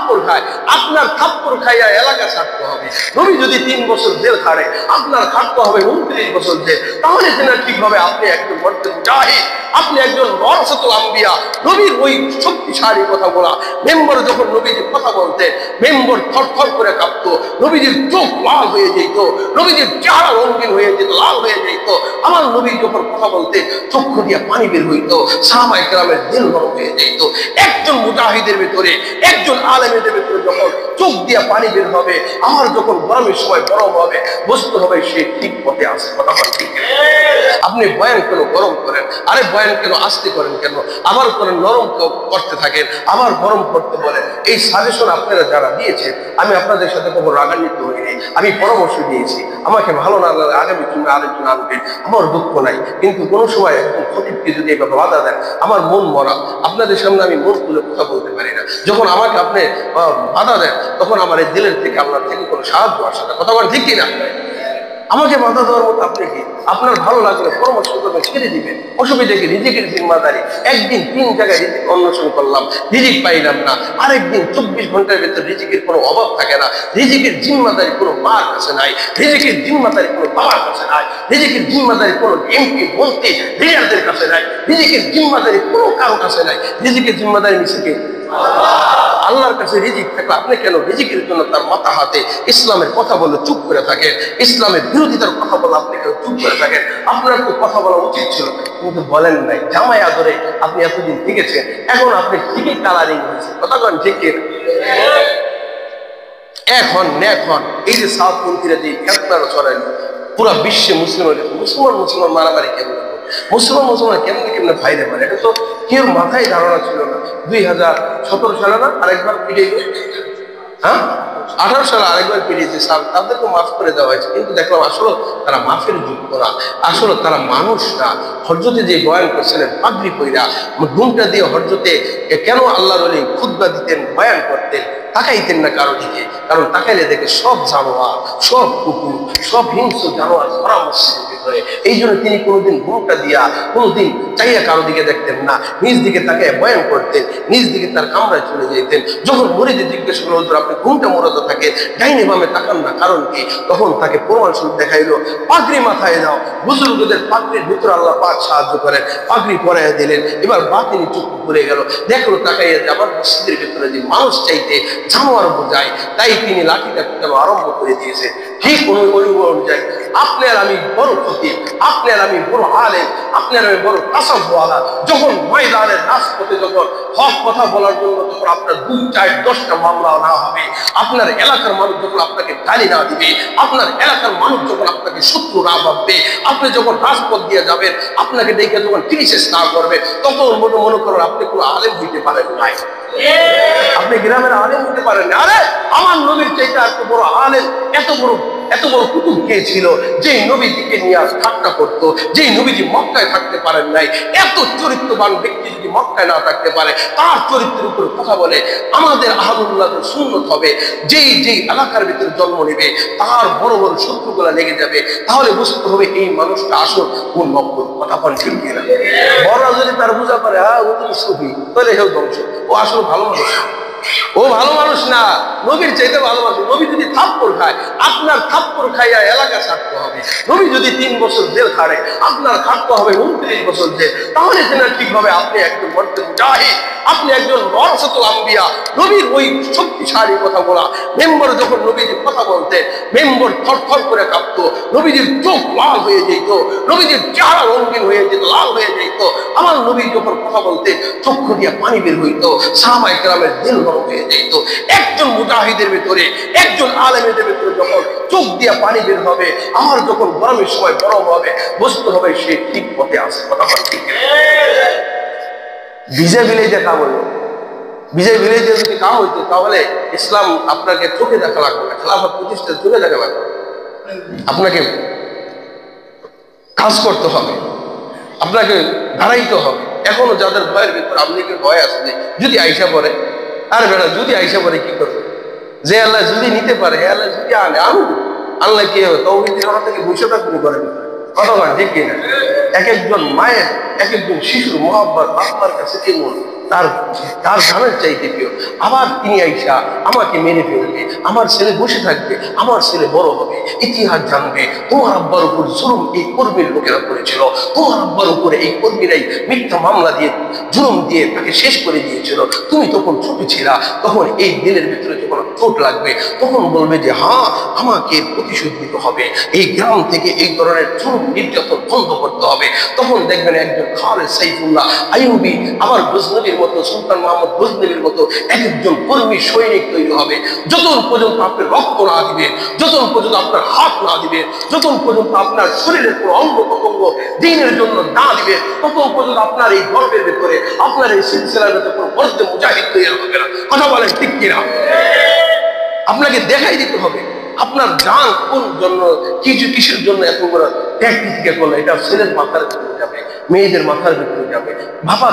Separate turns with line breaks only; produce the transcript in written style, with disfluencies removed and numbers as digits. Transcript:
থাপ্পড় খায়, আপনার থাপ্পড় খাইয়া এলাকা ছাড়তে হবে। নবী যদি 3 বছর জেল খাড়ে, আপনার খাটতে হবে 29 বছর জেল। তাহলে যেন ঠিক হবে আপনি একজন মর্দে মুজাহিদ, আপনি একজন ওয়ারাসাতুল আম্বিয়া। নবীর ওই শক্তিশালী কথা বলা মেম্বার যখন নবীজি কথা বলতেন, মেম্বার থরথর করে কাঁপতো, নবীজির চোখ লাল হয়ে যেত, নবীজির চেহারা রঙিন হয়ে যেত, লাল হয়ে যেত। আমার নবী যখন কথা বলতেন চক্ষু দিয়ে পানি বের হইতো, সাহাবায়ে কেরামের দিল নরম হয়ে যেত। একজন মুজাহিদের ভিতরে, একজন আলেমের ভিতরে যখন চোখ দিয়ে পানি বের হবে, আমার যখন গরমের সময় গরম হবে, বুঝতে হবে সে ঠিক পথে আছে। কথা বলেন ঠিক? আপনি বয়ান কেন গরম করেন? আরে বয়ান কেন আস্তে করেন কেন? আবার করেন নরম করতে থাকেন, আবার গরম করতে বলেন। এই সাজেশন আপনারা যারা দিয়েছেন, আমি আপনাদের সাথে কোনো রাগান্বিত হইনি, আমি পরামর্শ দিয়েছি। আমাকে ভালো না লাগলে আগামী তুমি আরেকজন আনবেন, আমার দুঃখ নাই। কিন্তু কোনো সময় একদম খতিবকে যদি এভাবে বাধা দেন, আমার মন মরা, আপনাদের সামনে আমি মন খুলে কথা বলতে পারি না। যখন আমাকে আপনি বাধা দেন, তখন আমার এই দিলের থেকে আল্লাহ থেকে কোনো সাহায্য আসে না। কথা বলেন ঠিক কিনা? আমাকে বাধা দেওয়ার মতো আপনি কি? আপনার ভালো লাগলে পরামর্শ করবেন, ছেড়ে দিবেন, অসুবিধা কি? রিজিকের জিম্মাদারি। একদিন 3 জায়গায় রিজিক অন্বেষণ করলাম, রিজিক পাইলাম না। আরেকদিন 24 ঘন্টার ভেতর রিজিকের কোনো অভাব থাকে না। রিজিকের জিম্মাদারি কোনো মার কাছে নাই, রিজিকের জিম্মাদারি কোনো বাবার কাছে নাই, রিজিকের জিম্মাদারি কোনো এমপি মন্ত্রী লিডারদের কাছে নাই, রিজিকের জিম্মাদারি কোনো কারো কাছে নাই। রিজিকের জিম্মাদারি নিচে আল্লাহর কাছে। রিজিক থাকলে আপনি কেন রিজিকের জন্য তার মাথা হাতে ইসলামের কথা বলে চুপ করে থাকেন? ইসলামের বিরোধিতার কথা বলে আপনি কেন চুপ করে থাকেন? আপনার তো কথা বলা উচিত ছিল, কিন্তু বলেন নাই। জামাই আদরে আপনি এতদিন ঠিকেছেন, এখন আপনি ঠিকই কালারিং হয়েছে। কথা বলেন ঠিক কিনা? এখন এই যে সাউথপন্থীরা যে খেতনারা চড়াইল, পুরা বিশ্বে মুসলমান মারামারি কেমন, মুসলমান কেমনে ভাইরে পারে, এটা তো কেউ মাথায় ধারণা ছিল না। 2017 সালে না আরেকবার পিটিয়ে, 18 সালে আরেকবার পিটিয়েছে, তাদেরকে মাফ করে দেওয়া হয়েছে। কিন্তু দেখলাম আসলে তারা মাফের যোগ্য না, আসলে তারা মানুষ না। হযরতে যে বয়ান করছিলেন পাগড়ি পইরা, ঘুমটা দিয়ে হযরতে কেন আল্লাহর ওলি খুতবা দিতেন, বয়ান করতেন, তাকাইতেন না কারো দিকে। কারণ তাকাইলে দেখে সব জানোয়ার, সব কুকুর, সব হিংস্র জানোয়ার ধরা মসজিদের ভিতরে। এই জন্য তিনি কোনোদিন ঘুমটা দিয়া কোনোদিন চাইয়া কারো দিকে দেখতেন না, নিজ দিকে তাকে বয়ান করতেন, নিজ দিকে তার কামরায় চলে যেতেন। যখন মরিদে জিজ্ঞেস করলো, হুজুর আপনি ঘুমটা মরত থাকে, ডাইনে বামে তাকান না, কারণ কি? তখন তাকে প্রমাণ স্বরূপ দেখাইলো, পাগড়ি মাথায় দাও। বুজুর্গদের পাগড়ির ভিতরে আল্লাহ পাক সাহায্য করেন, পাগড়ি পরাইয়া দিলেন। এবার বাতিনি চুপ করে গেল, দেখলো তাকাইয়া যে আমার মসজিদের ভিতরে যে মানুষ চাইতে জানোয়ার বোঝায়, তাই তিনি লাঠিটা কেন আরম্ভ করে দিয়েছে। ঠিক অনুযায়ী আপনি আর আমি বড় ক্ষতি, আপনি আর আমি বড় আলেম, আপনি আর আমি বড় কাসাবওয়ালা। যখন ময়দানের রাজপথে যখন হক কথা বলার জন্য যখন আপনার 2, 4, 10টা মামলা না হবে, আপনার এলাকার মানুষ যখন আপনাকে গালি না দিবে, আপনার এলাকার মানুষ যখন আপনাকে শত্রু না ভাববে, আপনি যখন রাজপথ দিয়ে যাবেন, আপনাকে দেখে যখন ক্রিসেস না করবে, তখন মনে করেন আপনি কোনো আলেম হইতে পারেন নাই, আপনি গ্রামের আলেম হইতে পারেন না। আরে আমার নবীর চাইতে এত বড় আলেম, এত বড় কুতুব কে ছিল, যে নবীজিকে নিয়ে ঠাট্টা করতো, যে নবীজি মক্কায় থাকতে পারেন নাই। এত চরিত্রবান ব্যক্তি যদি মক্কায় না থাকতে পারে, তার চরিত্রের উপর কথা বলে আমাদের আহলুল্লাহ সুন্নত হবে। যেই এলাকার ভিতরে জন্ম নেবে, তার বড় বড় শত্রুগুলা লেগে যাবে। তাহলে বুঝতে হবে এই মানুষটা আসল কোন নকল। কথা বলেন ঠিক কিনা? বড়রা যদি তার বোঝা করে ও তুমি সুফি, তাহলে হেউ ধ্বংস, ও আসলে ভালো মানুষ, ও ভালো মানুষ না, নবীর চাইতে ভালোবাসে। নবী যদি থাপ্পড় খায়, আপনার থাপ্পড় খাইয়া এলাকা ছাড়তে হবে। নবী যদি 3 বছর জেল খাড়ে, আপনার খাটতে হবে 29 বছর জেল। তাহলে যেন ঠিক হবে আপনি একজন মর্দে মুজাহিদ, আপনি একজন ওয়ারাসাতুল আম্বিয়া। নবীর ওই শক্তিশালী কথা বলা মেম্বার যখন নবীজি কথা বলতেন, মেম্বার থরথর করে কাঁপতো, নবীজির চোখ লাল হয়ে যেত, নবীজির চেহারা রঙিন হয়ে যেত, লাল হয়ে যেত। আমার নবী যখন কথা বলতেন চক্ষু দিয়ে পানি বের হইতো, সাহাবায়ে কেরামের দিল নরম হয়ে যেত। একজন মুজাহিদের ভিতরে, একজন আলেমের ভিতরে যখন চোখ দিয়ে পানি বের হবে, আমার যখন গরমের সময় গরম হবে, বুঝতে হবে সে ঠিক পথে আছে। কথা বলেন ঠিক? ভিজে ভিলেজে কাম হইল, ভিজে ভিলেজে যদি কাম হইতো, তাহলে ইসলাম আপনাকে চোখে দেখা লাগবে না, খেলাফত প্রতিষ্ঠা চোখে দেখা লাগবে। আপনাকে কাজ করতে হবে, আপনাকে দাঁড়াইতে হবে। এখনো যাদের ভয়ের ভিতরে আপনি ভয় আছে যে যদি আইসা পড়ে, আর বেড়া যদি আইসা পড়ে কি করবে? যে আল্লাহ যদি নিতে পারে, আল্লাহ যদি আনুক, আল্লাহ কি হবে? তৌহিদের ওরা থেকে বসে থাকতে করেন। কতক্ষণ ঠিক কিনা? এক একজন মায়ের, এক একজন শিশুর মহব্বত বাপমার কাছে কেমন, তার তার জানের চাইতে প্রিয়। আবার তিনি আইসা আমাকে মেরে ফেলবে, আমার ছেলে বসে থাকবে, আমার ছেলে বড় হবে, ইতিহাস জানবে তোমার আব্বার উপর জুলুম এই কর্মীর লোকেরা করেছিল, তোমার আব্বার উপরে এই কর্মীরাই মিথ্যা মামলা দিয়ে জুলুম দিয়ে তাকে শেষ করে দিয়েছিল, তুমি তখন ছোট ছিলা। তখন এই দিলের ভিতরে যখন চোট লাগবে তখন বলবে যে হ্যাঁ, আমাকে প্রতিশোধ নিতে হবে, এই গ্রাম থেকে এই ধরনের জুলুম নির্যাতন বন্ধ করতে হবে। তখন দেখবেন একজন খালেদ সাইফুল্লাহ আইয়ুবী, আবার গজনবীর মতো, সুলতান মাহমুদ গজনবীর মতো এক একজন কর্মী সৈনিক তৈরি হবে। যতক্ষণ পর্যন্ত আপনি রক্ত না দিবেন, যতক্ষণ পর্যন্ত আপনার হাত না দিবেন, যতক্ষণ পর্যন্ত আপনার শরীরের কোনো অঙ্গ প্রত্যঙ্গ দ্বীনের জন্য না দিবেন, ততক্ষণ পর্যন্ত আপনার এই গর্বের ভেতরে, আপনার এই সিলসিলার ভেতরে কোনো বর্জ্য মুজাহিদ তৈরি হবে না। কথা বলেন ঠিক কিনা? আপনাকে দেখাই দিতে হবে আপনার জান কোন জন্য, কিসের জন্য এত বড় ত্যাগ করলো। এটা ছেলের মাথার ভিতরে যাবে, মেয়েদের মাথার ভিতরে যাবে। বাবা